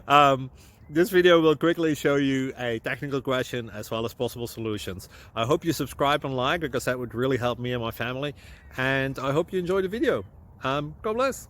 um, this video will quickly show you a technical question as well as possible solutions. I hope you subscribe and like, because that would really help me and my family. And I hope you enjoy the video. God bless.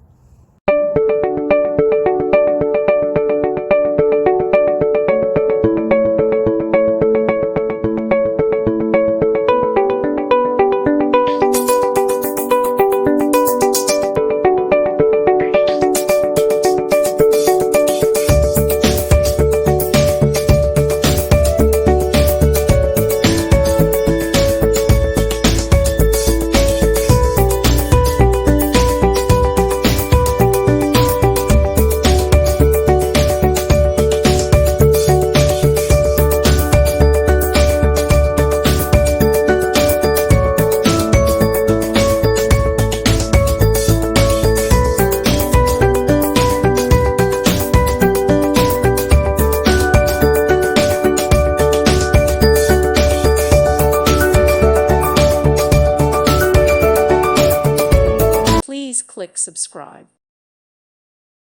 Please click subscribe.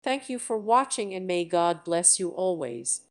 Thank you for watching, and may God bless you always.